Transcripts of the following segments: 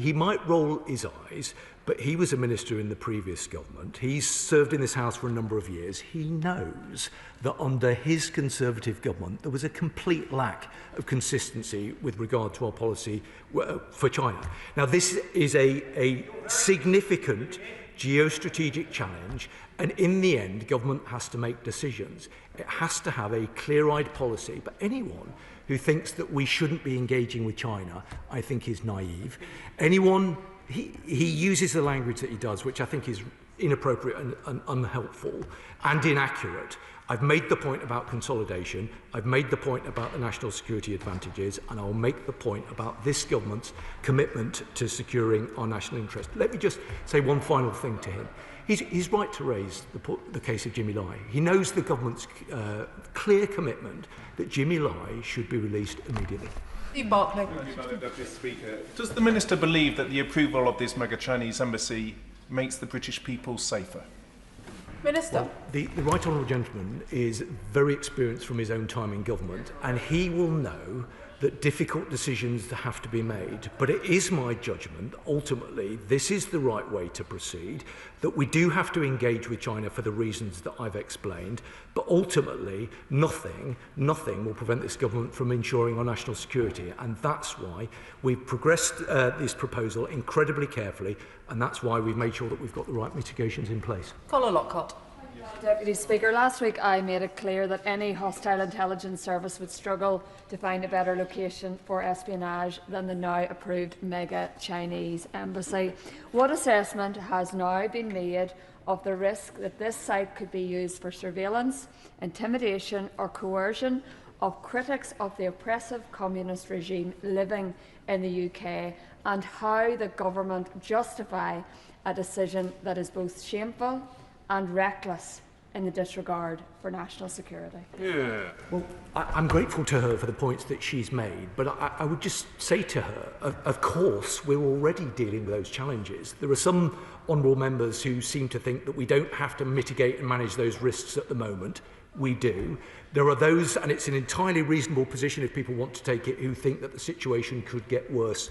he might roll his eyes, but he was a minister in the previous government. He's served in this House for a number of years. He knows that under his Conservative government, there was a complete lack of consistency with regard to our policy for China. Now, this is a significant geostrategic challenge, and in the end, government has to make decisions. It has to have a clear-eyed policy, but anyone who thinks that we shouldn't be engaging with China, I think is naive. Anyone, he uses the language that he does, which I think is inappropriate and unhelpful and inaccurate. I've made the point about consolidation, I've made the point about the national security advantages, and I'll make the point about this government's commitment to securing our national interest. Let me just say one final thing to him. He's right to raise the case of Jimmy Lai. He knows the government's clear commitment that Jimmy Lai should be released immediately. Barclay. Speaker. Does the Minister believe that the approval of this mega Chinese embassy makes the British people safer? Minister. Well, the right honourable gentleman is very experienced from his own time in government, and he will know that difficult decisions have to be made. But it is my judgment, ultimately, this is the right way to proceed, that we do have to engage with China for the reasons that I've explained, but ultimately, nothing will prevent this government from ensuring our national security. And that's why we've progressed this proposal incredibly carefully, and that's why we've made sure that we've got the right mitigations in place. Colin Lockhart. Deputy Speaker, last week I made it clear that any hostile intelligence service would struggle to find a better location for espionage than the now approved mega Chinese embassy. What assessment has now been made of the risk that this site could be used for surveillance, intimidation or coercion of critics of the oppressive communist regime living in the UK, and how the government justify a decision that is both shameful and reckless in the disregard for national security? Well, I'm grateful to her for the points that she's made, but I would just say to her, of course, we're already dealing with those challenges. There are some honourable members who seem to think that we don't have to mitigate and manage those risks at the moment. We do. There are those, and it's an entirely reasonable position if people want to take it, who think that the situation could get worse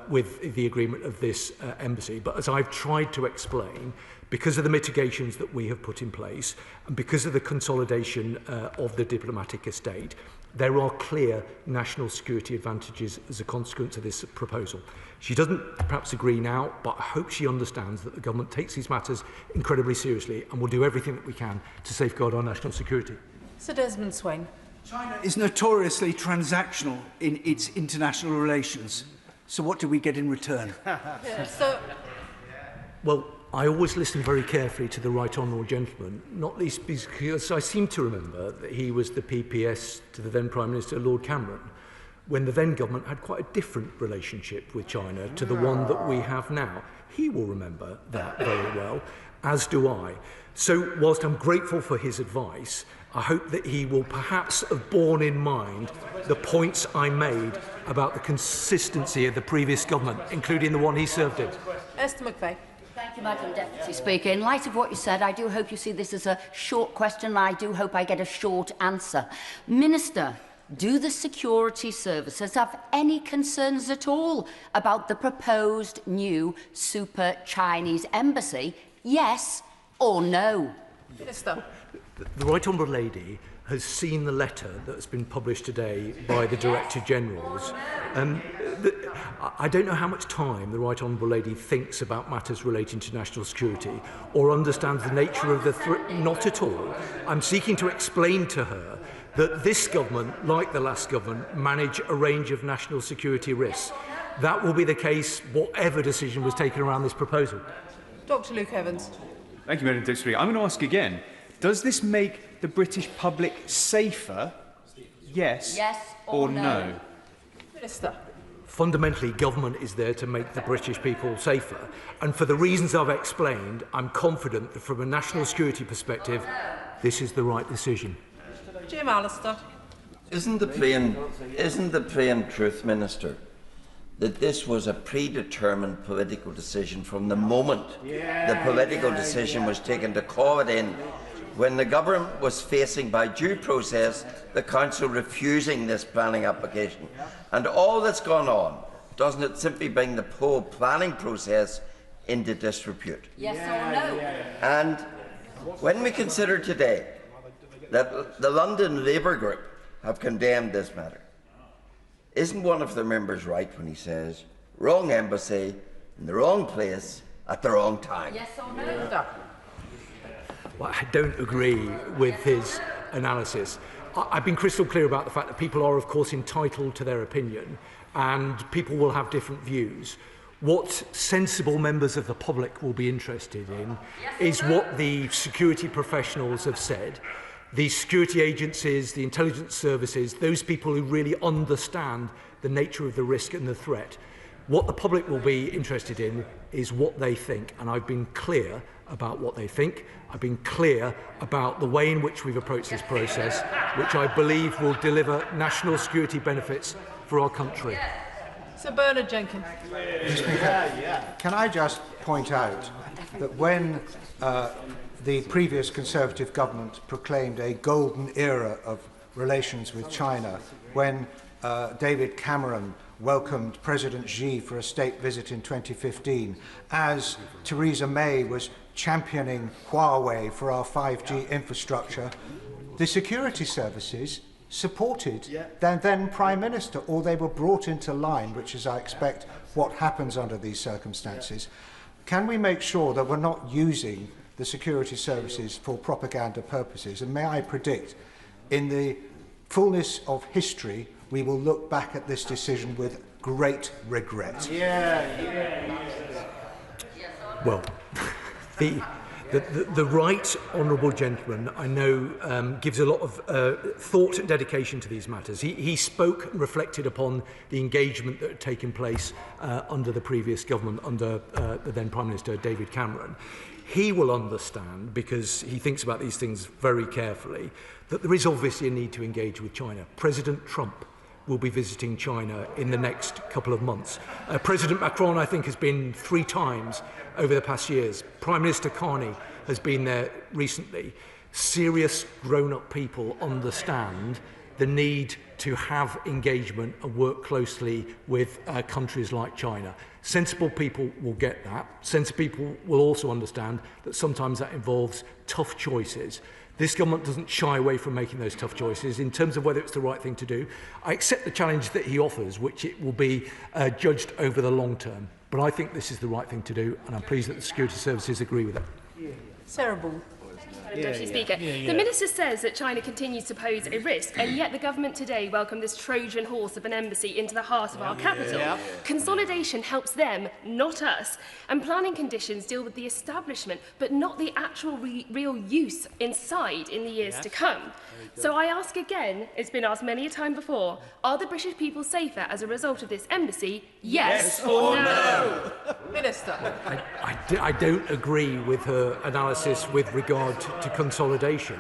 with the agreement of this embassy. But as I've tried to explain, because of the mitigations that we have put in place and because of the consolidation of the diplomatic estate, there are clear national security advantages as a consequence of this proposal. She doesn't perhaps agree now, but I hope she understands that the government takes these matters incredibly seriously and will do everything that we can to safeguard our national security. Sir Desmond Swing. China is notoriously transactional in its international relations. So what do we get in return? Well, I always listen very carefully to the right honourable gentleman, not least because I seem to remember that he was the PPS to the then Prime Minister Lord Cameron, when the then government had quite a different relationship with China to the one that we have now. He will remember that very well, as do I. So whilst I'm grateful for his advice, I hope that he will perhaps have borne in mind the points I made about the consistency of the previous government, including the one he served in. Esther McVeigh. Thank you, Madam Deputy Speaker. In light of what you said, I do hope you see this as a short question, and I do hope I get a short answer. Minister, do the security services have any concerns at all about the proposed new super Chinese embassy? Yes or no? Minister. The right honourable lady has seen the letter that's been published today by the Director Generals. I don't know how much time the right honourable lady thinks about matters relating to national security or understands the nature of the threat. Not at all. I'm seeking to explain to her that this government, like the last government, manage a range of national security risks. That will be the case whatever decision was taken around this proposal. Dr. Luke Evans. Thank you, Madam Deputy Speaker. I'm going to ask again. Does this make the British public safer? Yes, or no? Minister. Fundamentally, government is there to make the British people safer. And for the reasons I've explained, I'm confident that from a national security perspective, this is the right decision. Jim Allister. Isn't the plain truth, Minister, that this was a predetermined political decision from the moment the political decision was taken to call it in, when the government was facing by due process the council refusing this planning application, and all that's gone on doesn't it simply bring the whole planning process into disrepute? Yes or no? And when we consider today that the London Labour Group have condemned this matter, isn't one of their members right when he says, wrong embassy, in the wrong place, at the wrong time? Yes or no? Well, I don't agree with his analysis. I've been crystal clear about the fact that people are, of course, entitled to their opinion, and people will have different views. What sensible members of the public will be interested in is what the security professionals have said. The security agencies, the intelligence services, those people who really understand the nature of the risk and the threat. What the public will be interested in is what they think, and I've been clear about what they think. I've been clear about the way in which we've approached this process, which I believe will deliver national security benefits for our country. Sir Bernard Jenkins. Can I just point out that when the previous Conservative government proclaimed a golden era of relations with China, when David Cameron welcomed President Xi for a state visit in 2015, as Theresa May was championing Huawei for our 5G infrastructure, the security services supported the then Prime Minister, or they were brought into line, which is, I expect, what happens under these circumstances. Can we make sure that we're not using the security services for propaganda purposes? And may I predict, in the fullness of history, we will look back at this decision with great regret. Well, the right honourable gentleman, I know, gives a lot of thought and dedication to these matters. He spoke and reflected upon the engagement that had taken place under the previous government, under the then Prime Minister David Cameron. He will understand, because he thinks about these things very carefully, that there is obviously a need to engage with China. President Trump will be visiting China in the next couple of months. President Macron, I think, has been 3 times over the past years. Prime Minister Carney has been there recently. Serious grown-up people understand the need to have engagement and work closely with countries like China. Sensible people will get that. Sensible people will also understand that sometimes that involves tough choices. This government doesn't shy away from making those tough choices in terms of whether it's the right thing to do. I accept the challenge that he offers, which it will be judged over the long term. But I think this is the right thing to do, and I'm pleased that the security services agree with it. Sarah Ball. Deputy Speaker. The Minister says that China continues to pose a risk, and yet the government today welcomed this Trojan horse of an embassy into the heart of our capital. Consolidation helps them, not us, and planning conditions deal with the establishment, but not the actual real use inside in the years to come. So I ask again, it's been asked many a time before, are the British people safer as a result of this embassy? Yes or no? Minister. I don't agree with her analysis with regard to consolidation.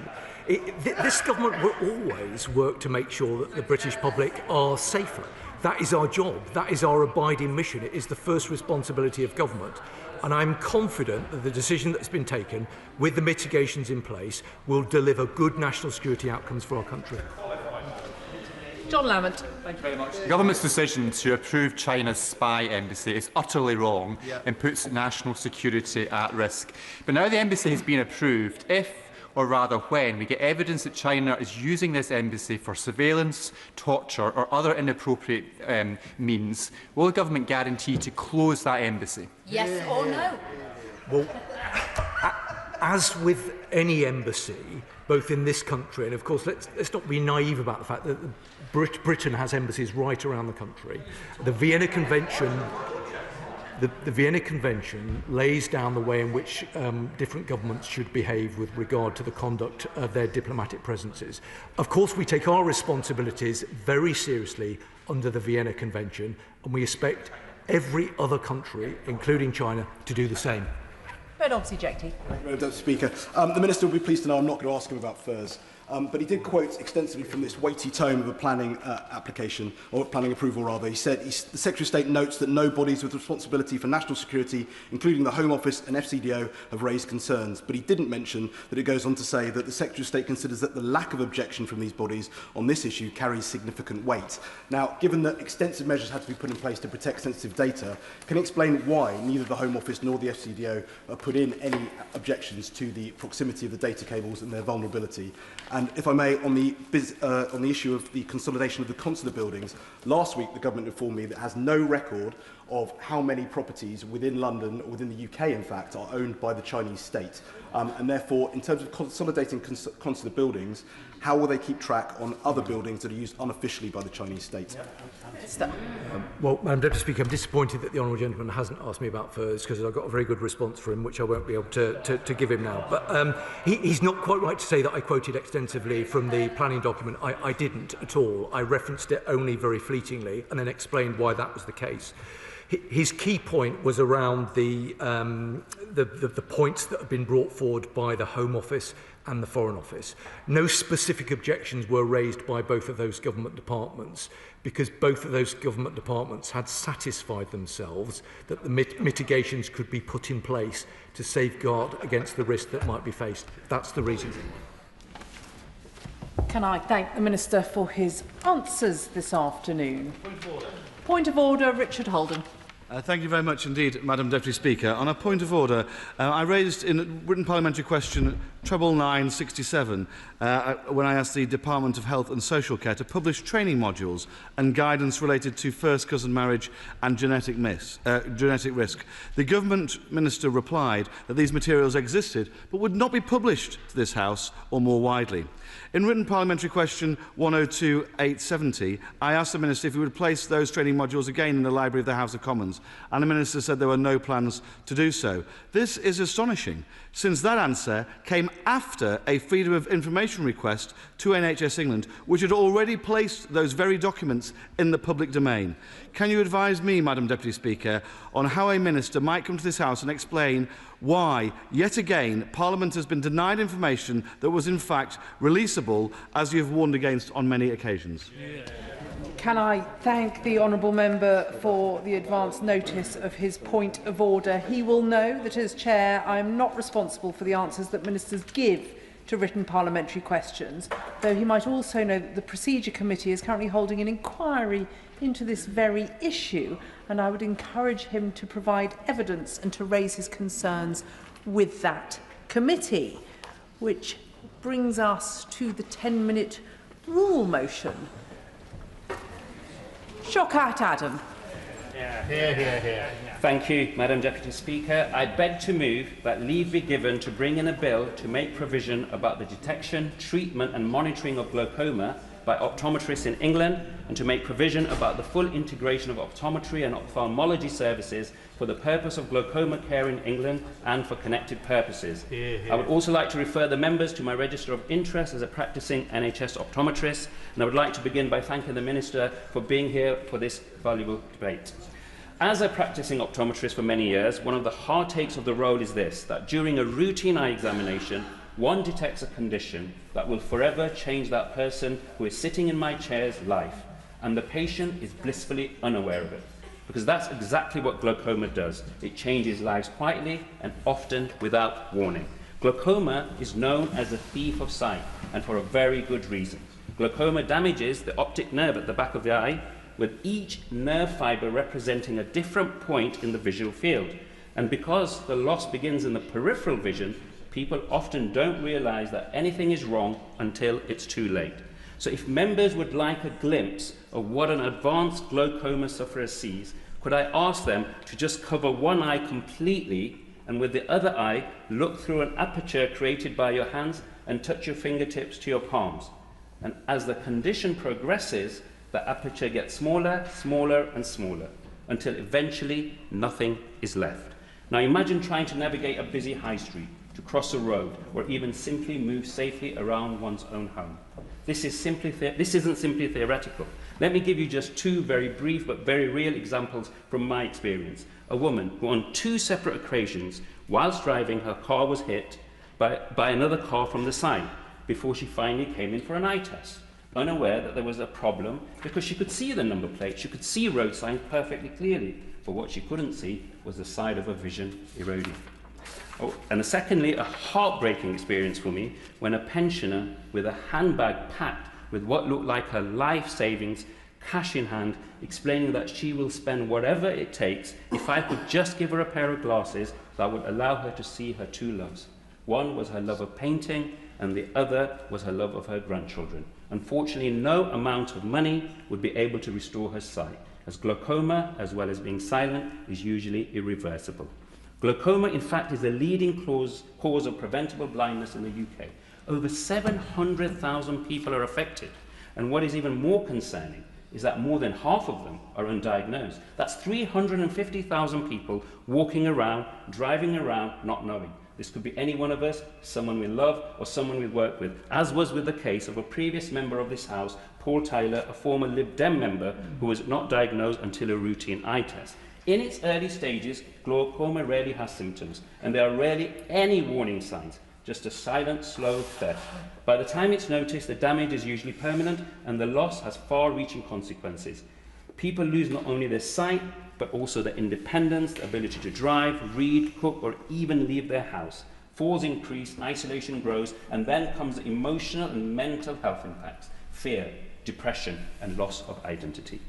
This government will always work to make sure that the British public are safer. That is our job. That is our abiding mission. It is the first responsibility of government. And I'm confident that the decision that's been taken, with the mitigations in place, will deliver good national security outcomes for our country. John Lamont. Thank you very much. The government's decision to approve China's spy embassy is utterly wrong and puts national security at risk. But now the embassy has been approved, if, or rather when, we get evidence that China is using this embassy for surveillance, torture or other inappropriate means, will the government guarantee to close that embassy? Yes or no? Well, as with any embassy, both in this country, and of course let's not be naive about the fact that Britain has embassies right around the country. The Vienna Convention, the Vienna Convention lays down the way in which different governments should behave with regard to the conduct of their diplomatic presences. Of course, we take our responsibilities very seriously under the Vienna Convention, and we expect every other country, including China, to do the same. Red Obsy Jecty. Deputy Speaker. The Minister will be pleased to know I'm not going to ask him about furs. But he did quote extensively from this weighty tome of a planning application, or planning approval rather. He said, the Secretary of State notes that no bodies with responsibility for national security, including the Home Office and FCDO, have raised concerns. But he didn't mention that it goes on to say that the Secretary of State considers that the lack of objection from these bodies on this issue carries significant weight. Now, given that extensive measures had to be put in place to protect sensitive data, can you explain why neither the Home Office nor the FCDO put in any objections to the proximity of the data cables and their vulnerability? And if I may, on the issue of the consolidation of the consular buildings, last week the government informed me that it has no record of how many properties within London, or within the UK in fact, are owned by the Chinese state. And therefore, in terms of consolidating consular buildings, how will they keep track on other buildings that are used unofficially by the Chinese state? Well, Madam Deputy Speaker, I'm disappointed that the honourable gentleman hasn't asked me about FIRS, because I've got a very good response for him, which I won't be able to give him now. But he's not quite right to say that I quoted extensively from the planning document. I didn't at all. I referenced it only very fleetingly and then explained why that was the case. His key point was around the points that have been brought forward by the Home Office and the Foreign Office. No specific objections were raised by both of those government departments, because both of those government departments had satisfied themselves that the mitigations could be put in place to safeguard against the risk that might be faced. That's the reason. Can I thank the Minister for his answers this afternoon? Point of order, Richard Holden. Thank you very much indeed, Madam Deputy Speaker. On a point of order, I raised in written parliamentary question 967 when I asked the Department of Health and Social Care to publish training modules and guidance related to first cousin marriage and genetic risk. The Government Minister replied that these materials existed but would not be published to this House or more widely. In written parliamentary question 102-870, I asked the Minister if he would place those training modules again in the Library of the House of Commons, and the Minister said there were no plans to do so. This is astonishing, since that answer came after a Freedom of Information request to NHS England, which had already placed those very documents in the public domain. Can you advise me, Madam Deputy Speaker, on how a Minister might come to this House and explain why, yet again, Parliament has been denied information that was in fact releasable, as you have warned against on many occasions? Can I thank the honourable member for the advance notice of his point of order? He will know that as Chair I am not responsible for the answers that ministers give to written parliamentary questions, though he might also know that the Procedure Committee is currently holding an inquiry into this very issue, and I would encourage him to provide evidence and to raise his concerns with that committee. Which brings us to the 10-minute rule motion. Shaukat Adam. Thank you, Madam Deputy Speaker. I beg to move that leave be given to bring in a bill to make provision about the detection, treatment and monitoring of glaucoma by optometrists in England, and to make provision about the full integration of optometry and ophthalmology services for the purpose of glaucoma care in England and for connected purposes. I would also like to refer the members to my register of interest as a practising NHS optometrist, and I would like to begin by thanking the Minister for being here for this valuable debate. As a practising optometrist for many years, one of the hard takes of the role is this, that during a routine eye examination, one detects a condition that will forever change that person who is sitting in my chair's life, and the patient is blissfully unaware of it. Because that's exactly what glaucoma does. It changes lives quietly and often without warning. Glaucoma is known as the thief of sight, and for a very good reason. Glaucoma damages the optic nerve at the back of the eye, with each nerve fibre representing a different point in the visual field. And because the loss begins in the peripheral vision, people often don't realise that anything is wrong until it's too late. So if members would like a glimpse of what an advanced glaucoma sufferer sees, could I ask them to just cover one eye completely, and with the other eye look through an aperture created by your hands and touch your fingertips to your palms. And as the condition progresses, the aperture gets smaller, smaller and smaller, until eventually nothing is left. Now imagine trying to navigate a busy high street, to cross a road, or even simply move safely around one's own home. This isn't simply theoretical. Let me give you just two very brief but very real examples from my experience. A woman who on two separate occasions, whilst driving, her car was hit by another car from the side. before she finally came in for an eye test, unaware that there was a problem because she could see the number plate, she could see road signs perfectly clearly, but what she couldn't see was the side of her vision eroding. Oh, and secondly, a heartbreaking experience for me when a pensioner with a handbag packed with what looked like her life savings, cash in hand, explaining that she will spend whatever it takes if I could just give her a pair of glasses that would allow her to see her two loves. One was her love of painting, and the other was her love of her grandchildren. Unfortunately, no amount of money would be able to restore her sight, as glaucoma, as well as being silent, is usually irreversible. Glaucoma, in fact, is the leading cause of preventable blindness in the UK. Over 700,000 people are affected, and what is even more concerning is that more than half of them are undiagnosed. That's 350,000 people walking around, driving around, not knowing. This could be any one of us, someone we love, or someone we work with, as was with the case of a previous member of this House, Paul Tyler, a former Lib Dem member who was not diagnosed until a routine eye test. In its early stages, glaucoma rarely has symptoms, and there are rarely any warning signs, just a silent, slow death. By the time it's noticed, the damage is usually permanent, and the loss has far-reaching consequences. People lose not only their sight, but also their independence, the ability to drive, read, cook, or even leave their house. Falls increase, isolation grows, and then comes the emotional and mental health impacts, fear, depression, and loss of identity.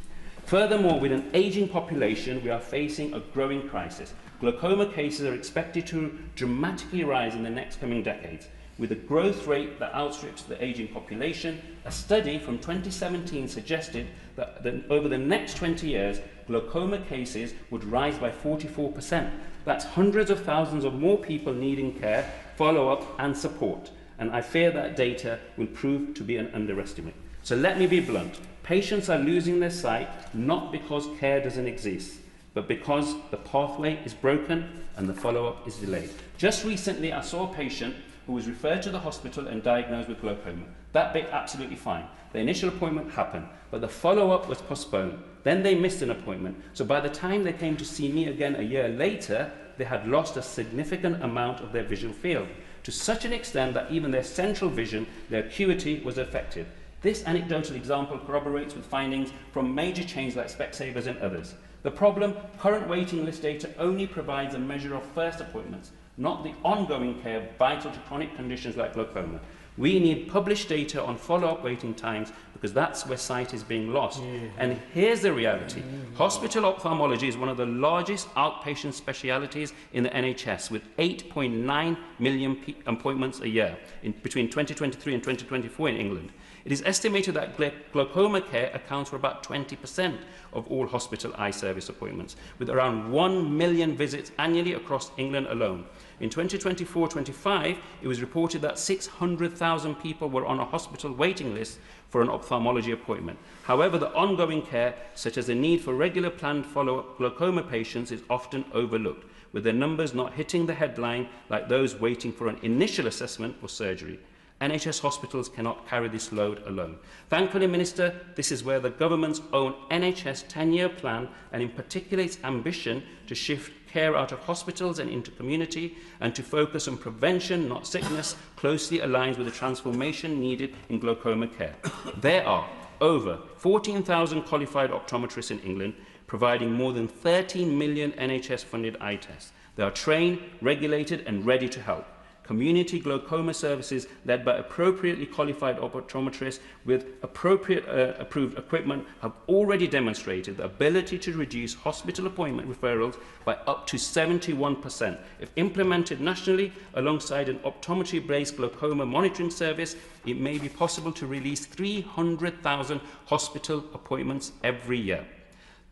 Furthermore, with an aging population, we are facing a growing crisis. Glaucoma cases are expected to dramatically rise in the next coming decades. With a growth rate that outstrips the aging population, a study from 2017 suggested that over the next 20 years, glaucoma cases would rise by 44%. That's hundreds of thousands of more people needing care, follow-up and support. And I fear that data will prove to be an underestimate. So let me be blunt. Patients are losing their sight not because care doesn't exist, but because the pathway is broken and the follow-up is delayed. Just recently, I saw a patient who was referred to the hospital and diagnosed with glaucoma. That bit absolutely fine. The initial appointment happened, but the follow-up was postponed. Then they missed an appointment. So by the time they came to see me again a year later, they had lost a significant amount of their visual field, to such an extent that even their central vision, their acuity, was affected. This anecdotal example corroborates with findings from major chains like Specsavers and others. The problem, current waiting list data only provides a measure of first appointments, not the ongoing care vital to chronic conditions like glaucoma. We need published data on follow-up waiting times because that's where sight is being lost. And here's the reality. Hospital ophthalmology is one of the largest outpatient specialities in the NHS, with 8.9 million appointments a year between 2023 and 2024 in England. It is estimated that glaucoma care accounts for about 20% of all hospital eye service appointments, with around 1 million visits annually across England alone. In 2024-25, it was reported that 600,000 people were on a hospital waiting list for an ophthalmology appointment. However, the ongoing care, such as the need for regular planned follow-up glaucoma patients, is often overlooked, with their numbers not hitting the headline like those waiting for an initial assessment or surgery. NHS hospitals cannot carry this load alone. Thankfully, Minister, this is where the government's own NHS 10-year plan, and in particular its ambition to shift care out of hospitals and into community and to focus on prevention, not sickness, closely aligns with the transformation needed in glaucoma care. There are over 14,000 qualified optometrists in England, providing more than 13 million NHS-funded eye tests. They are trained, regulated and ready to help. Community glaucoma services led by appropriately qualified optometrists with appropriate approved equipment have already demonstrated the ability to reduce hospital appointment referrals by up to 71%. If implemented nationally alongside an optometry-based glaucoma monitoring service, it may be possible to release 300,000 hospital appointments every year.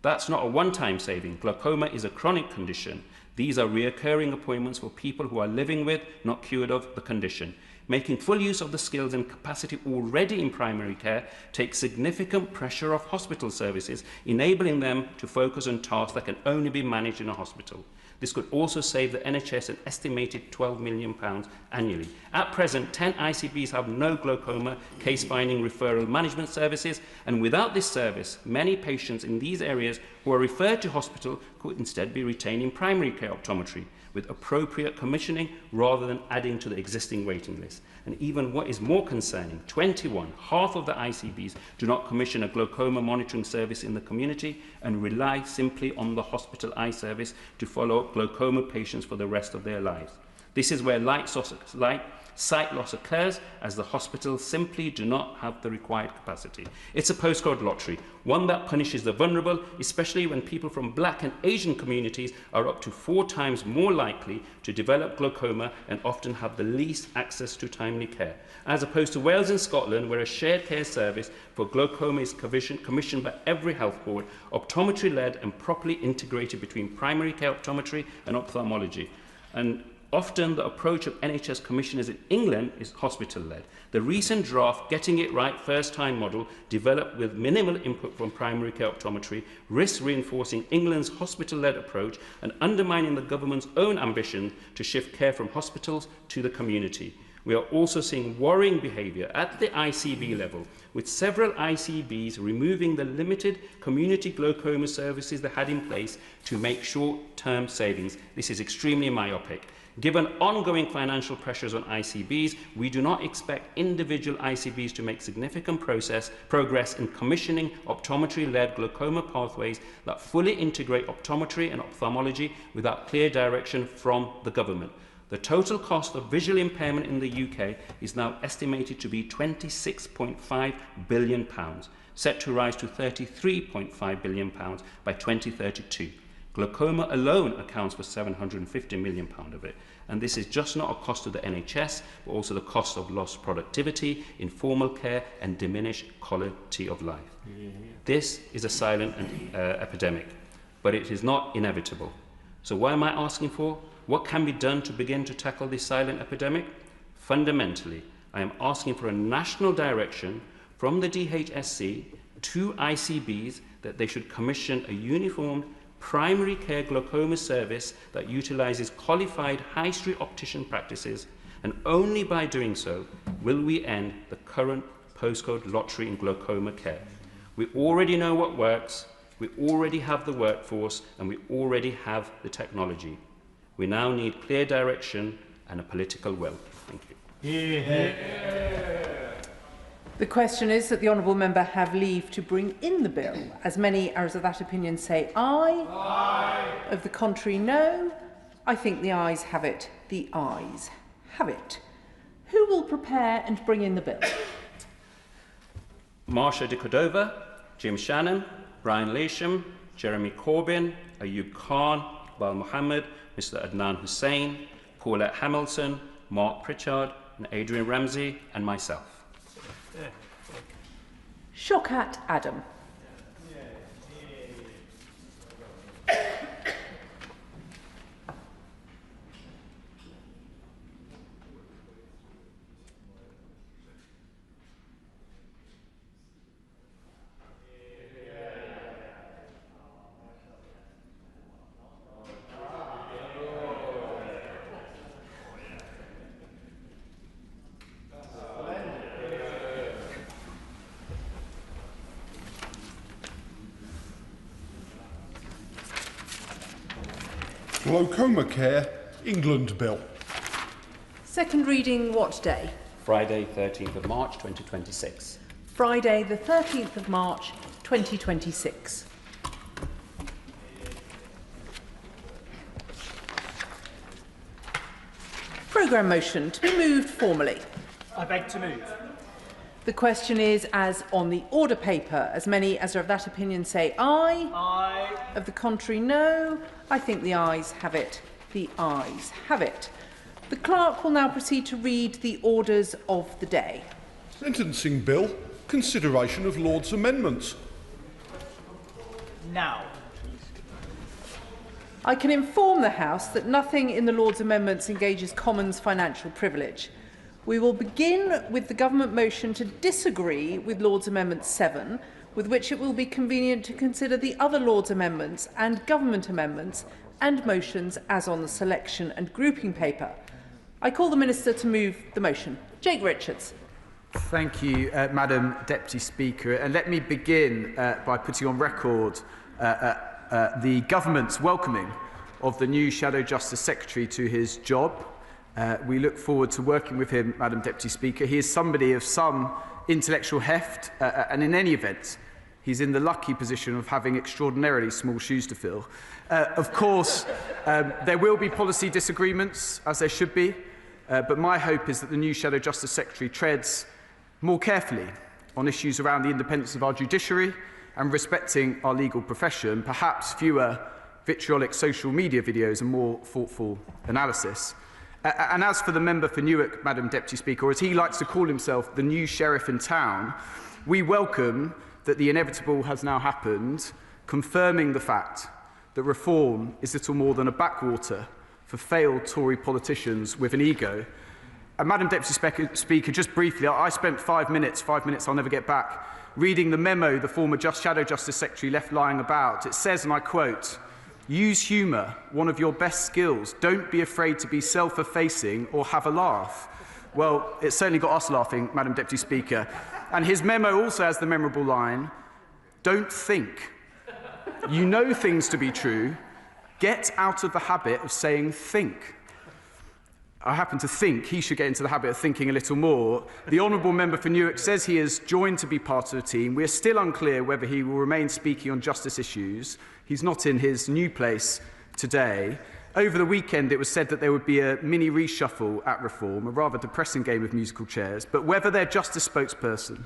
That's not a one-time saving. Glaucoma is a chronic condition. These are recurring appointments for people who are living with, not cured of, the condition. Making full use of the skills and capacity already in primary care takes significant pressure off hospital services, enabling them to focus on tasks that can only be managed in a hospital. This could also save the NHS an estimated £12 million annually. At present, 10 ICBs have no glaucoma case-finding referral management services, and without this service, many patients in these areas who are referred to hospital could instead be retained in primary care optometry with appropriate commissioning rather than adding to the existing waiting list. ICBs. And even what is more concerning, 21, half of the ICBs do not commission a glaucoma monitoring service in the community and rely simply on the hospital eye service to follow up glaucoma patients for the rest of their lives. This is where sight loss occurs, as the hospitals simply do not have the required capacity. It's a postcode lottery, one that punishes the vulnerable, especially when people from Black and Asian communities are up to 4 times more likely to develop glaucoma and often have the least access to timely care. As opposed to Wales and Scotland, where a shared care service for glaucoma is commissioned by every health board, optometry-led and properly integrated between primary care optometry and ophthalmology. And often the approach of NHS commissioners in England is hospital-led. The recent draft Getting It Right First Time model, developed with minimal input from primary care optometry, risks reinforcing England's hospital-led approach and undermining the government's own ambition to shift care from hospitals to the community. We are also seeing worrying behaviour at the ICB level, with several ICBs removing the limited community glaucoma services they had in place to make short-term savings. This is extremely myopic. Given ongoing financial pressures on ICBs, we do not expect individual ICBs to make significant progress in commissioning optometry-led glaucoma pathways that fully integrate optometry and ophthalmology without clear direction from the government. The total cost of visual impairment in the UK is now estimated to be £26.5 billion, set to rise to £33.5 billion by 2032. Glaucoma alone accounts for £750 million of it. And this is just not a cost to the NHS, but also the cost of lost productivity, informal care, and diminished quality of life. This is a silent epidemic, but it is not inevitable. So what am I asking for? What can be done to begin to tackle this silent epidemic? Fundamentally, I am asking for a national direction from the DHSC to ICBs that they should commission a uniform primary care glaucoma service that utilises qualified high street optician practices, and only by doing so will we end the current postcode lottery in glaucoma care. We already know what works, we already have the workforce, and we already have the technology. We now need clear direction and a political will. Thank you. The question is that the honourable member have leave to bring in the bill. As many as of that opinion say aye. Aye. Of the contrary, no. I think the ayes have it. The ayes have it. Who will prepare and bring in the bill? Marsha de Cordova, Jim Shannon, Brian Lesham, Jeremy Corbyn, Ayub Khan, Iqbal Mohammed, Mr Adnan Hussain, Paulette Hamilton, Mark Pritchard, and Adrian Ramsey, and myself. Shaukat Adam. Glaucoma Care, England Bill. Second reading what day? Friday, 13th of March, 2026. Friday, the 13th of March, 2026. Programme motion to be moved formally. I beg to move. The question is as on the order paper. As many as are of that opinion say aye. Aye. Of the contrary, no. I think the ayes have it. The ayes have it. The clerk will now proceed to read the orders of the day. Sentencing Bill. Consideration of Lord's amendments. Now. I can inform the House that nothing in the Lord's amendments engages Commons financial privilege. We will begin with the government motion to disagree with Lord's Amendment 7, with which it will be convenient to consider the other Lord's amendments and government amendments and motions as on the selection and grouping paper. I call the Minister to move the motion. Jake Richards. Thank you, Madam Deputy Speaker. And let me begin by putting on record the government's welcoming of the new Shadow Justice Secretary to his job. We look forward to working with him, Madam Deputy Speaker. He is somebody of some intellectual heft, and in any event, he's in the lucky position of having extraordinarily small shoes to fill. Of course, there will be policy disagreements, as there should be, but my hope is that the new Shadow Justice Secretary treads more carefully on issues around the independence of our judiciary and respecting our legal profession, perhaps fewer vitriolic social media videos and more thoughtful analysis. And as for the member for Newark, Madam Deputy Speaker, or as he likes to call himself, the new sheriff in town, we welcome that the inevitable has now happened, confirming the fact that reform is little more than a backwater for failed Tory politicians with an ego. And Madam Deputy Speaker, just briefly, I spent 5 minutes I'll never get back, reading the memo the former Shadow Justice Secretary left lying about. It says, and I quote, "Use humour, one of your best skills. Don't be afraid to be self-effacing or have a laugh." Well, it certainly got us laughing, Madam Deputy Speaker. And his memo also has the memorable line, "Don't think. You know things to be true. Get out of the habit of saying think." I happen to think he should get into the habit of thinking a little more. The honourable member for Newark says he has joined to be part of the team. We are still unclear whether he will remain speaking on justice issues. He's not in his new place today. Over the weekend, it was said that there would be a mini reshuffle at Reform, a rather depressing game of musical chairs. But whether their justice spokesperson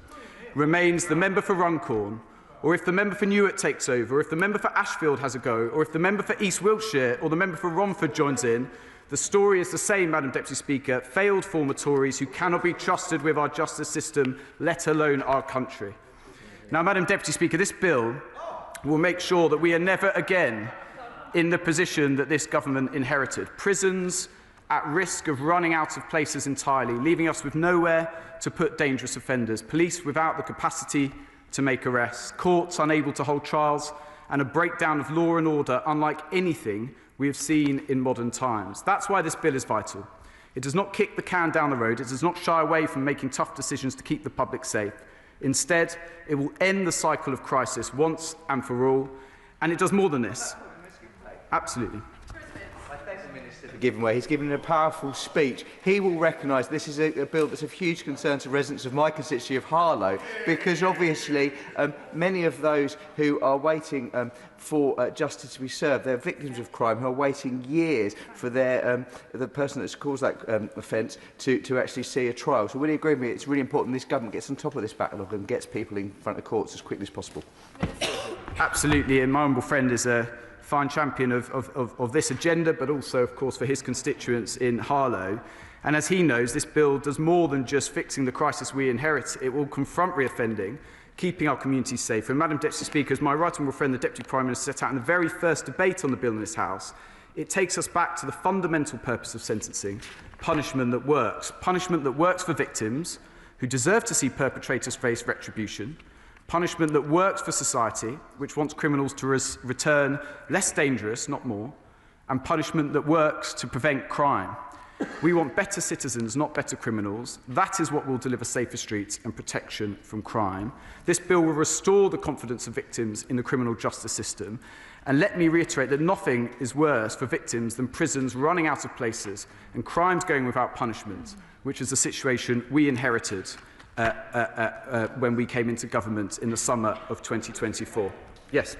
remains the member for Runcorn, or if the member for Newark takes over, or if the member for Ashfield has a go, or if the member for East Wiltshire or the member for Romford joins in, the story is the same, Madam Deputy Speaker, failed former Tories who cannot be trusted with our justice system, let alone our country. Now, Madam Deputy Speaker, this bill will make sure that we are never again in the position that this government inherited. Prisons at risk of running out of places entirely, leaving us with nowhere to put dangerous offenders, police without the capacity to make arrests, courts unable to hold trials, and a breakdown of law and order unlike anything we have seen in modern times. That's why this bill is vital. It does not kick the can down the road. It does not shy away from making tough decisions to keep the public safe. Instead, it will end the cycle of crisis once and for all. And it does more than this. Absolutely. Given way. He's given a powerful speech. He will recognise this is a bill that's of huge concern to residents of my constituency of Harlow, because obviously many of those who are waiting for justice to be served, they're victims of crime who are waiting years for their the person that's caused that offence to actually see a trial. So will you agree with me? It's really important this government gets on top of this backlog and gets people in front of courts as quickly as possible. Absolutely, and my humble friend is a fine champion of this agenda, but also, of course, for his constituents in Harlow. And as he knows, this bill does more than just fixing the crisis we inherit. It will confront reoffending, keeping our communities safe. And Madam Deputy Speaker, as my right honourable friend, the Deputy Prime Minister, set out in the very first debate on the bill in this House, it takes us back to the fundamental purpose of sentencing, punishment that works. Punishment that works for victims who deserve to see perpetrators face retribution, punishment that works for society, which wants criminals to return less dangerous, not more, and punishment that works to prevent crime. We want better citizens, not better criminals. That is what will deliver safer streets and protection from crime. This bill will restore the confidence of victims in the criminal justice system. And let me reiterate that nothing is worse for victims than prisons running out of places and crimes going without punishment, which is the situation we inherited when we came into government in the summer of 2024. Yes.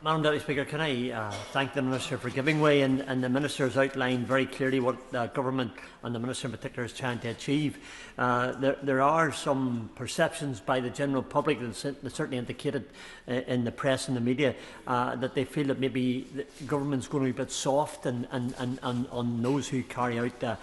Madam Deputy Speaker, can I thank the Minister for giving way, and the Minister has outlined very clearly what the Government and the Minister in particular is trying to achieve. There are some perceptions by the general public that certainly indicated in the press and the media that they feel that maybe the Government's going to be a bit soft on those who carry out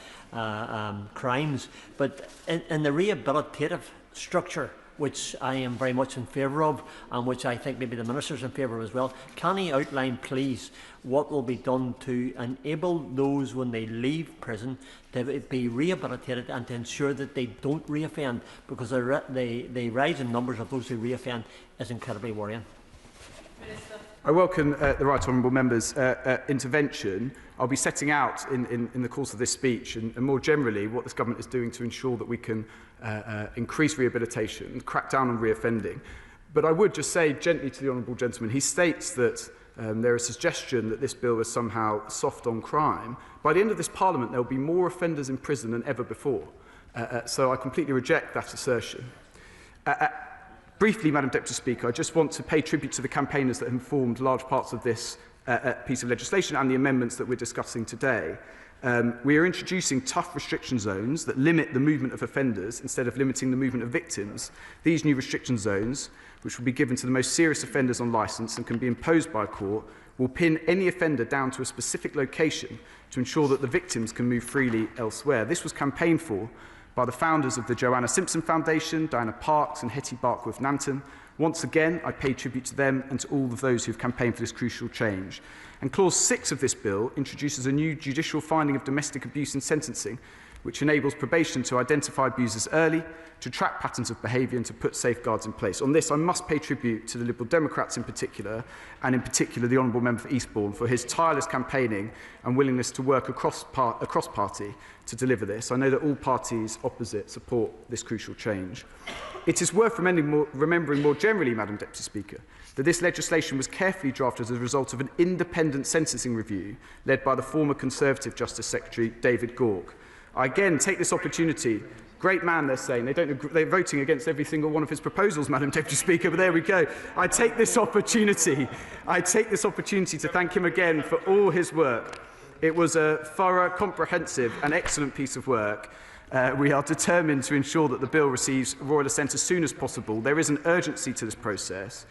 crimes. But in the rehabilitative structure, which I am very much in favour of, and which I think maybe the Minister's in favour of as well, can he outline, please, what will be done to enable those, when they leave prison, to be rehabilitated and to ensure that they don't reoffend, because the rise in numbers of those who reoffend is incredibly worrying. I welcome the Right Honourable Member's intervention. I'll be setting out in the course of this speech and more generally what this government is doing to ensure that we can increase rehabilitation and crack down on reoffending. But I would just say gently to the honourable gentleman, he states that there is a suggestion that this bill is somehow soft on crime. By the end of this Parliament, there will be more offenders in prison than ever before. So I completely reject that assertion. Briefly, Madam Deputy Speaker, I just want to pay tribute to the campaigners that have informed large parts of this piece of legislation and the amendments that we're discussing today. We are introducing tough restriction zones that limit the movement of offenders instead of limiting the movement of victims. These new restriction zones, which will be given to the most serious offenders on licence and can be imposed by a court, will pin any offender down to a specific location to ensure that the victims can move freely elsewhere. This was campaigned for by the founders of the Joanna Simpson Foundation, Diana Parks and Hetty Barkworth-Nanton. Once again, I pay tribute to them and to all of those who have campaigned for this crucial change. And Clause 6 of this bill introduces a new judicial finding of domestic abuse in sentencing, which enables probation to identify abusers early, to track patterns of behaviour and to put safeguards in place. On this, I must pay tribute to the Liberal Democrats in particular, and in particular the Honourable Member for Eastbourne, for his tireless campaigning and willingness to work across party to deliver this. I know that all parties opposite support this crucial change. It is worth remembering more generally, Madam Deputy Speaker, that this legislation was carefully drafted as a result of an independent sentencing review led by the former Conservative Justice Secretary David Gork. I again take this opportunity. Great man, they're saying. They're voting against every single one of his proposals, Madam Deputy Speaker, but there we go. I take this opportunity to thank him again for all his work. It was a thorough, comprehensive and excellent piece of work. We are determined to ensure that the bill receives royal assent as soon as possible. There is an urgency to this process.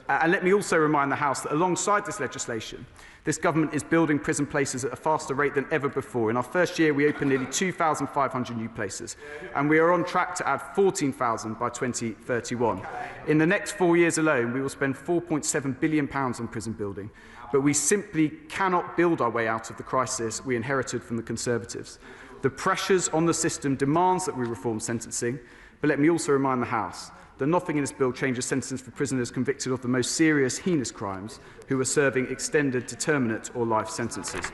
And let me also remind the House that alongside this legislation, this government is building prison places at a faster rate than ever before. In our first year, we opened nearly 2,500 new places, and we are on track to add 14,000 by 2031. In the next 4 years alone, we will spend £4.7 billion on prison building, but we simply cannot build our way out of the crisis we inherited from the Conservatives. The pressures on the system demands that we reform sentencing, but let me also remind the House that nothing in this bill changes sentences for prisoners convicted of the most serious, heinous crimes who are serving extended, determinate or life sentences.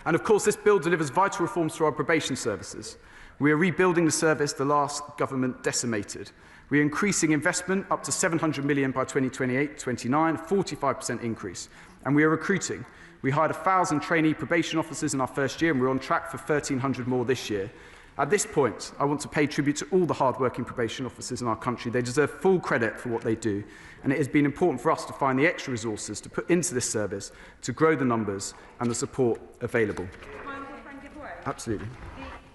And of course, this bill delivers vital reforms to our probation services. We are rebuilding the service the last government decimated. We are increasing investment up to £700 million by 2028-29, a 45% increase. And we are recruiting. We hired 1,000 trainee probation officers in our first year, and we're on track for 1,300 more this year. At this point, I want to pay tribute to all the hard-working probation officers in our country. They deserve full credit for what they do, and it has been important for us to find the extra resources to put into this service to grow the numbers and the support available. Absolutely.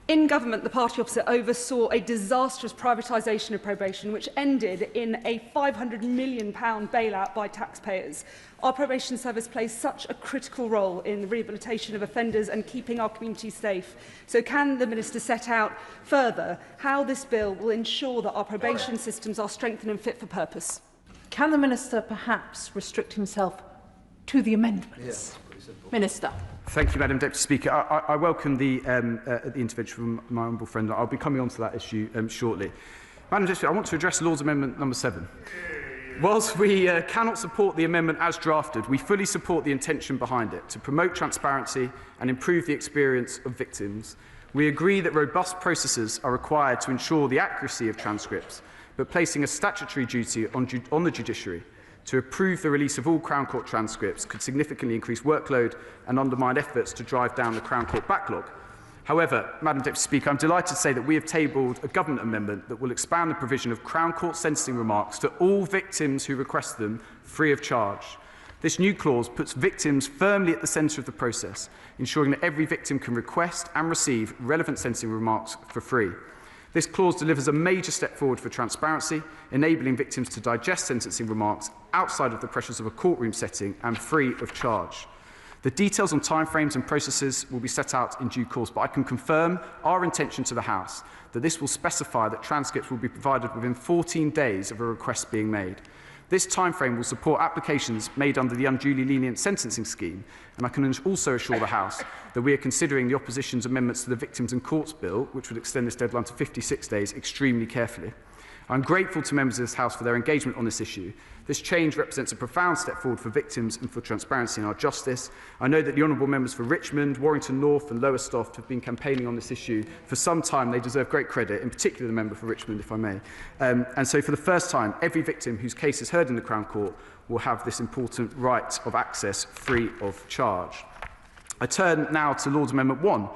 In government, the party opposite oversaw a disastrous privatisation of probation, which ended in a £500 million bailout by taxpayers. Our probation service plays such a critical role in the rehabilitation of offenders and keeping our communities safe. So can the Minister set out further how this bill will ensure that our probation systems are strengthened and fit for purpose? Can the Minister perhaps restrict himself to the amendments? Yes. Minister. Thank you, Madam Deputy Speaker. I welcome the intervention from my honourable friend. I'll be coming on to that issue shortly. Madam Deputy Speaker, I want to address Lord's Amendment number 7. Whilst we cannot support the amendment as drafted, we fully support the intention behind it to promote transparency and improve the experience of victims. We agree that robust processes are required to ensure the accuracy of transcripts, but placing a statutory duty on the judiciary to approve the release of all Crown Court transcripts could significantly increase workload and undermine efforts to drive down the Crown Court backlog. However, Madam Deputy Speaker, I'm delighted to say that we have tabled a government amendment that will expand the provision of Crown Court sentencing remarks to all victims who request them free of charge. This new clause puts victims firmly at the centre of the process, ensuring that every victim can request and receive relevant sentencing remarks for free. This clause delivers a major step forward for transparency, enabling victims to digest sentencing remarks outside of the pressures of a courtroom setting and free of charge. The details on timeframes and processes will be set out in due course, but I can confirm our intention to the House that this will specify that transcripts will be provided within 14 days of a request being made. This timeframe will support applications made under the unduly lenient sentencing scheme, and I can also assure the House that we are considering the opposition's amendments to the Victims and Courts Bill, which would extend this deadline to 56 days, extremely carefully. I'm grateful to members of this House for their engagement on this issue. This change represents a profound step forward for victims and for transparency in our justice. I know that the honourable members for Richmond, Warrington North and Lowestoft have been campaigning on this issue for some time. They deserve great credit, in particular the member for Richmond, if I may. And so for the first time, every victim whose case is heard in the Crown Court will have this important right of access free of charge. I turn now to Lord's Amendment 1.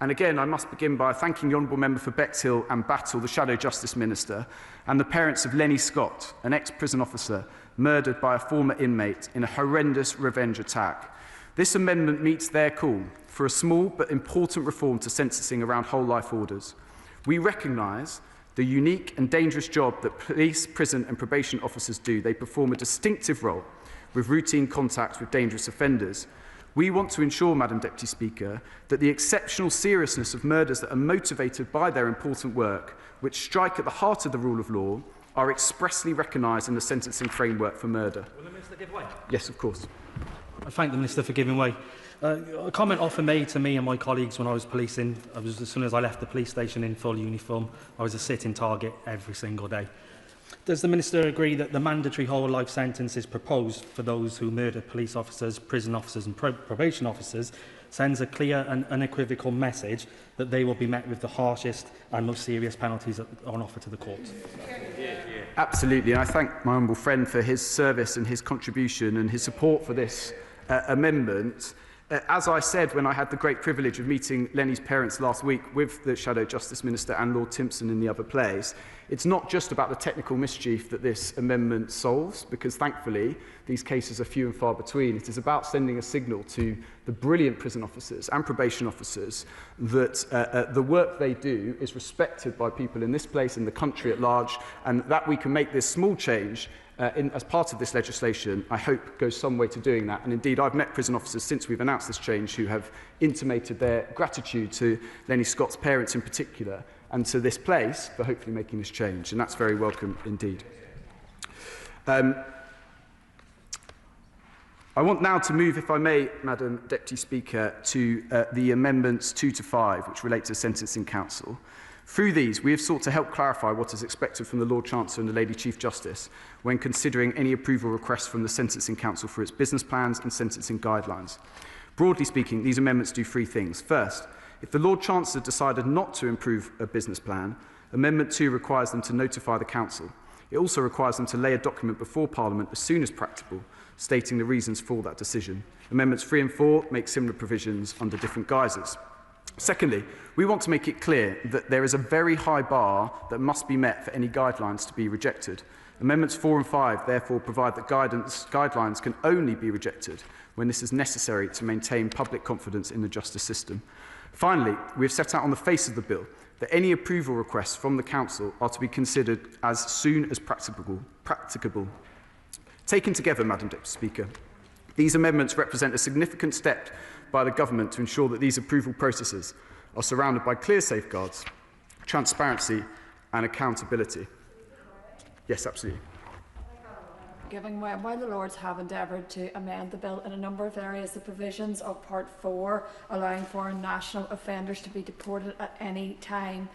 And again, I must begin by thanking the Honourable Member for Bexhill and Battle, the Shadow Justice Minister, and the parents of Lenny Scott, an ex-prison officer murdered by a former inmate in a horrendous revenge attack. This amendment meets their call for a small but important reform to sentencing around whole-life orders. We recognise the unique and dangerous job that police, prison and probation officers do. They perform a distinctive role with routine contact with dangerous offenders. We want to ensure, Madam Deputy Speaker, that the exceptional seriousness of murders that are motivated by their important work, which strike at the heart of the rule of law, are expressly recognised in the sentencing framework for murder. Will the Minister give way? Yes, of course. I thank the Minister for giving way. A comment often made to me and my colleagues when I was policing, as soon as I left the police station in full uniform, I was a sitting target every single day. Does the Minister agree that the mandatory whole-life sentence is proposed for those who murder police officers, prison officers and probation officers sends a clear and unequivocal message that they will be met with the harshest and most serious penalties on offer to the court? Absolutely, and I thank my humble friend for his service and his contribution and his support for this amendment. As I said when I had the great privilege of meeting Lenny's parents last week with the Shadow Justice Minister and Lord Timpson in the other place, it's not just about the technical mischief that this amendment solves, because thankfully these cases are few and far between. It is about sending a signal to the brilliant prison officers and probation officers that the work they do is respected by people in this place, in the country at large, and that we can make this small change as part of this legislation, I hope, goes some way to doing that. And indeed, I've met prison officers since we've announced this change who have intimated their gratitude to Lenny Scott's parents in particular and to this place for hopefully making this change. And that's very welcome indeed. I want now to move, if I may, Madam Deputy Speaker, to the amendments 2 to 5, which relate to the Sentencing Council. Through these, we have sought to help clarify what is expected from the Lord Chancellor and the Lady Chief Justice when considering any approval requests from the Sentencing Council for its business plans and sentencing guidelines. Broadly speaking, these amendments do three things. First, if the Lord Chancellor decided not to approve a business plan, Amendment 2 requires them to notify the Council. It also requires them to lay a document before Parliament as soon as practicable, stating the reasons for that decision. Amendments 3 and 4 make similar provisions under different guises. Secondly, we want to make it clear that there is a very high bar that must be met for any guidelines to be rejected. Amendments 4 and 5 therefore provide that guidelines can only be rejected when this is necessary to maintain public confidence in the justice system. Finally, we have set out on the face of the bill that any approval requests from the Council are to be considered as soon as practicable. Taken together, Madam Deputy Speaker, these amendments represent a significant step by the Government to ensure that these approval processes are surrounded by clear safeguards, transparency and accountability. Yes, absolutely. Given while the Lords have endeavoured to amend the bill in a number of areas, the provisions of Part 4 allowing foreign national offenders to be deported at any time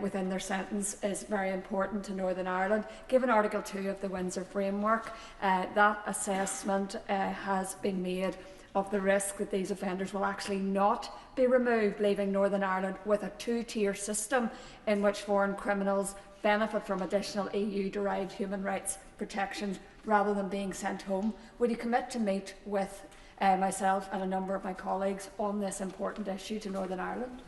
within their sentence is very important to Northern Ireland. Given Article 2 of the Windsor Framework, that assessment has been made of the risk that these offenders will actually not be removed, leaving Northern Ireland with a two-tier system in which foreign criminals benefit from additional EU-derived human rights protections rather than being sent home. Would you commit to meet with myself and a number of my colleagues on this important issue to Northern Ireland?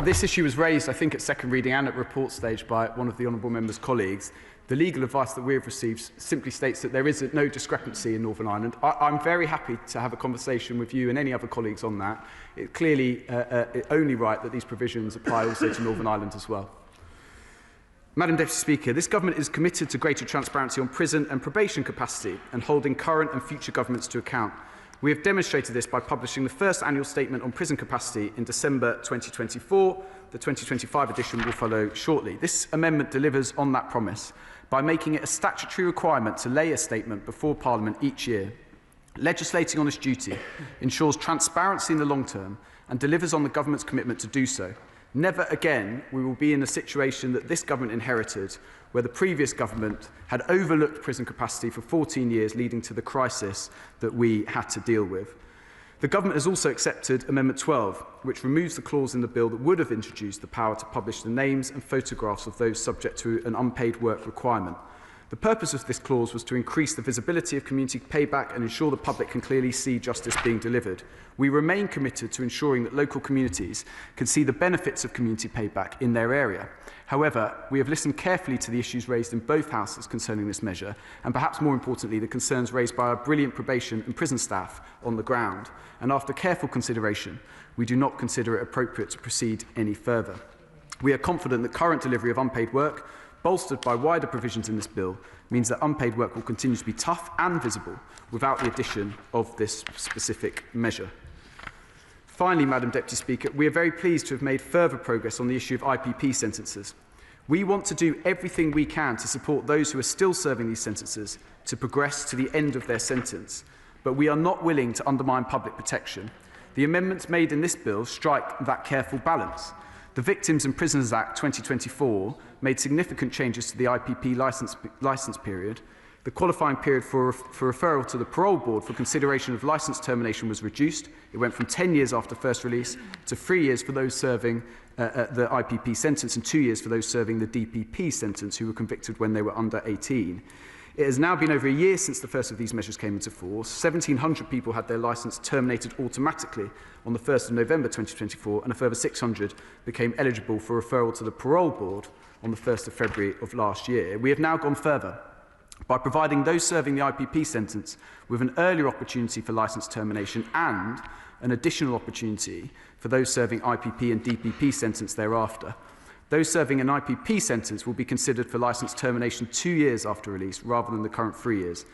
This issue was raised, I think, at second reading and at report stage by one of the honourable member's colleagues. The legal advice that we have received simply states that there is no discrepancy in Northern Ireland. I'm very happy to have a conversation with you and any other colleagues on that. It's clearly only right that these provisions apply also to Northern Ireland as well. Madam Deputy Speaker, this Government is committed to greater transparency on prison and probation capacity and holding current and future governments to account. We have demonstrated this by publishing the first annual statement on prison capacity in December 2024. The 2025 edition will follow shortly. This amendment delivers on that promise by making it a statutory requirement to lay a statement before Parliament each year. Legislating on this duty ensures transparency in the long term and delivers on the Government's commitment to do so. Never again we will be in a situation that this government inherited, where the previous government had overlooked prison capacity for 14 years, leading to the crisis that we had to deal with. The government has also accepted Amendment 12, which removes the clause in the bill that would have introduced the power to publish the names and photographs of those subject to an unpaid work requirement. The purpose of this clause was to increase the visibility of community payback and ensure the public can clearly see justice being delivered. We remain committed to ensuring that local communities can see the benefits of community payback in their area. However, we have listened carefully to the issues raised in both houses concerning this measure, and perhaps more importantly, the concerns raised by our brilliant probation and prison staff on the ground. And after careful consideration, we do not consider it appropriate to proceed any further. We are confident that current delivery of unpaid work, bolstered by wider provisions in this bill, means that unpaid work will continue to be tough and visible without the addition of this specific measure. Finally, Madam Deputy Speaker, we are very pleased to have made further progress on the issue of IPP sentences. We want to do everything we can to support those who are still serving these sentences to progress to the end of their sentence, but we are not willing to undermine public protection. The amendments made in this bill strike that careful balance. The Victims and Prisoners Act 2024 made significant changes to the IPP licence period. The qualifying period for referral to the parole board for consideration of licence termination was reduced. It went from 10 years after first release to 3 years for those serving the IPP sentence and 2 years for those serving the DPP sentence who were convicted when they were under 18. It has now been over a year since the first of these measures came into force. 1,700 people had their licence terminated automatically on the 1st of November 2024, and a further 600 became eligible for referral to the parole board on the 1st of February of last year. We have now gone further by providing those serving the IPP sentence with an earlier opportunity for licence termination and an additional opportunity for those serving IPP and DPP sentence thereafter. Those serving an IPP sentence will be considered for licence termination 2 years after release rather than the current 3 years.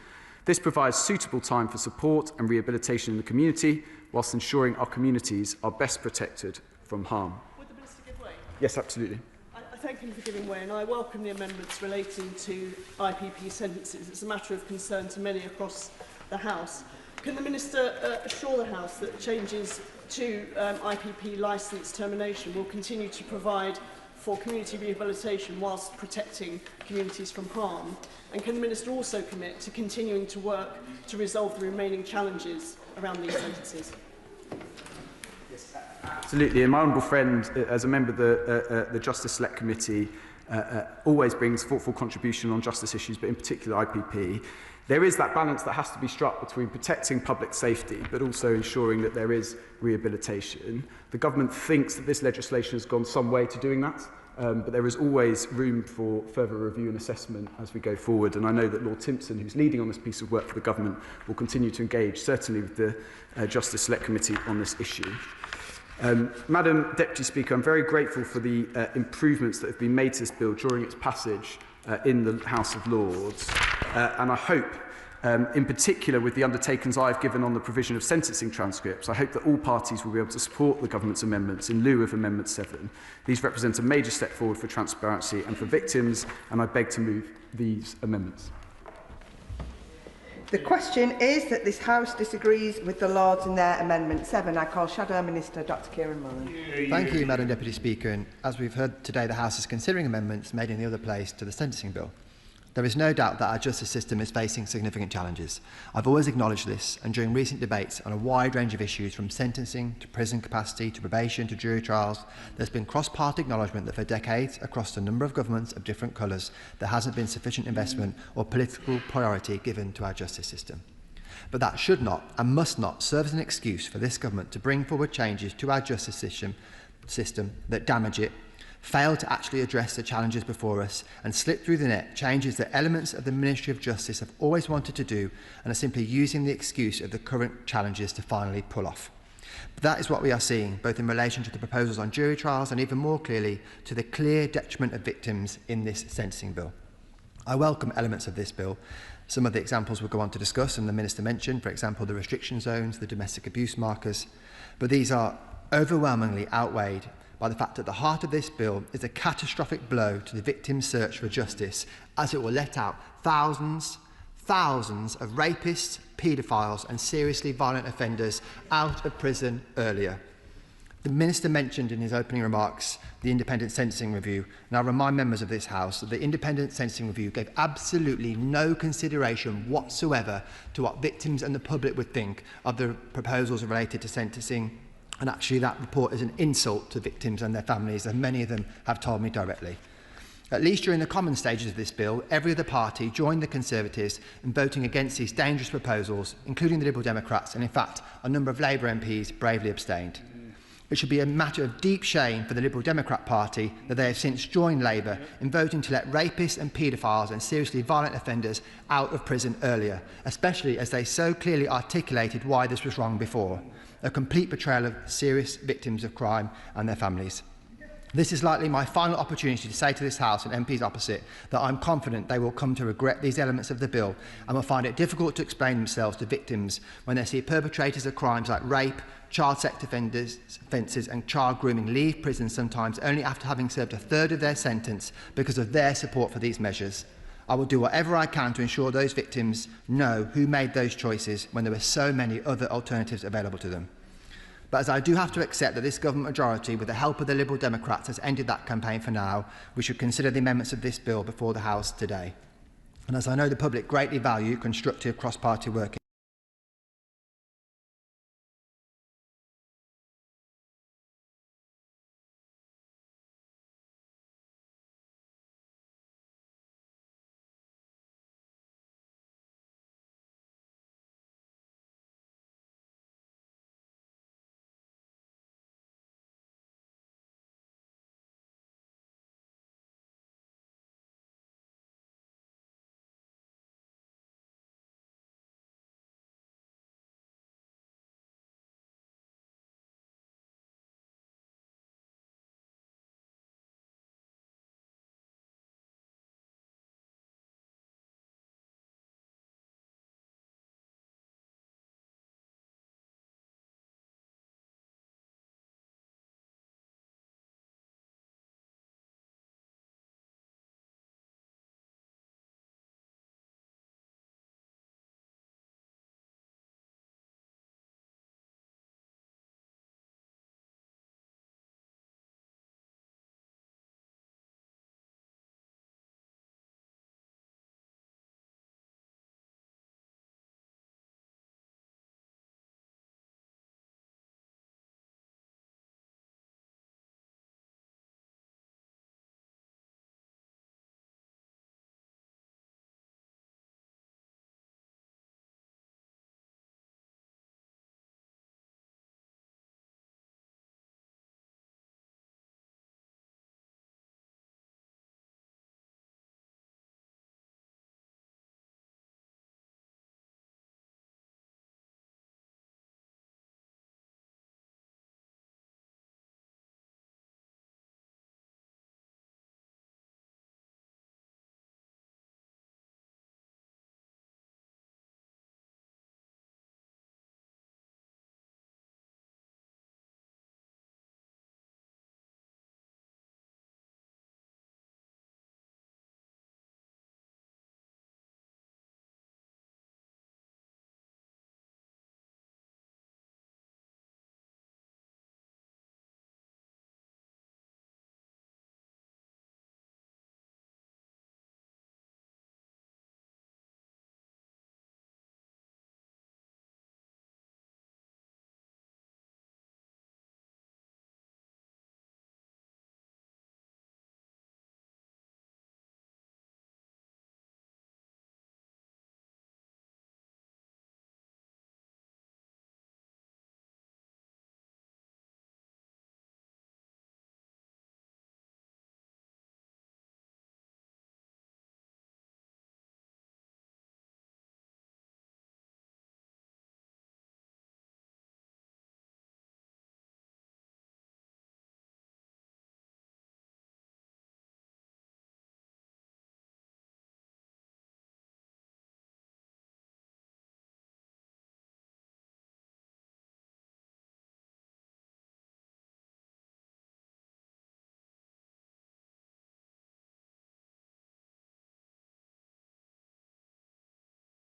This provides suitable time for support and rehabilitation in the community, whilst ensuring our communities are best protected from harm. Would the Minister give way? Yes, absolutely. I thank him for giving way, and I welcome the amendments relating to IPP sentences. It's a matter of concern to many across the House. Can the Minister assure the House that changes to IPP licence termination will continue to provide for community rehabilitation whilst protecting communities from harm? And can the Minister also commit to continuing to work to resolve the remaining challenges around these sentences? Absolutely. And my honourable friend, as a member of the Justice Select Committee, always brings thoughtful contribution on justice issues, but in particular IPP. There is that balance that has to be struck between protecting public safety, but also ensuring that there is rehabilitation. The government thinks that this legislation has gone some way to doing that, but there is always room for further review and assessment as we go forward. And I know that Lord Timpson, who's leading on this piece of work for the government, will continue to engage, certainly with the Justice Select Committee on this issue. Madam Deputy Speaker, I'm very grateful for the improvements that have been made to this bill during its passage in the House of Lords, and I hope, in particular with the undertakings I've given on the provision of sentencing transcripts, I hope that all parties will be able to support the government's amendments in lieu of Amendment 7. These represent a major step forward for transparency and for victims, and I beg to move these amendments. The question is that this House disagrees with the Lords in their Amendment 7. I call Shadow Minister Dr Kieran Mullen. Thank you, Madam Deputy Speaker. And as we've heard today, the House is considering amendments made in the other place to the sentencing bill. There is no doubt that our justice system is facing significant challenges. I've always acknowledged this, and during recent debates on a wide range of issues from sentencing to prison capacity to probation to jury trials, there's been cross-party acknowledgement that for decades, across a number of governments of different colours, there hasn't been sufficient investment or political priority given to our justice system. But that should not and must not serve as an excuse for this government to bring forward changes to our justice system that damage it, fail to actually address the challenges before us, and slip through the net changes that elements of the Ministry of Justice have always wanted to do and are simply using the excuse of the current challenges to finally pull off. But that is what we are seeing, both in relation to the proposals on jury trials and even more clearly to the clear detriment of victims in this sentencing bill. I welcome elements of this bill. Some of the examples we'll go on to discuss and the Minister mentioned, for example, the restriction zones, the domestic abuse markers, but these are overwhelmingly outweighed by the fact that the heart of this bill is a catastrophic blow to the victim's search for justice, as it will let out thousands of rapists, paedophiles and seriously violent offenders out of prison earlier. The Minister mentioned in his opening remarks the independent sentencing review, and I remind members of this House that the independent sentencing review gave absolutely no consideration whatsoever to what victims and the public would think of the proposals related to sentencing, and actually that report is an insult to victims and their families, and many of them have told me directly. At least during the common stages of this bill, every other party joined the Conservatives in voting against these dangerous proposals, including the Liberal Democrats, and in fact a number of Labour MPs bravely abstained. It should be a matter of deep shame for the Liberal Democrat Party that they have since joined Labour in voting to let rapists and paedophiles and seriously violent offenders out of prison earlier, especially as they so clearly articulated why this was wrong before. A complete betrayal of serious victims of crime and their families. This is likely my final opportunity to say to this House and MPs opposite that I'm confident they will come to regret these elements of the bill and will find it difficult to explain themselves to victims when they see perpetrators of crimes like rape, child sex offences and child grooming leave prison sometimes only after having served a third of their sentence because of their support for these measures. I will do whatever I can to ensure those victims know who made those choices when there were so many other alternatives available to them. But as I do have to accept that this government majority, with the help of the Liberal Democrats, has ended that campaign for now, we should consider the amendments of this bill before the House today. And as I know the public greatly value constructive cross-party working,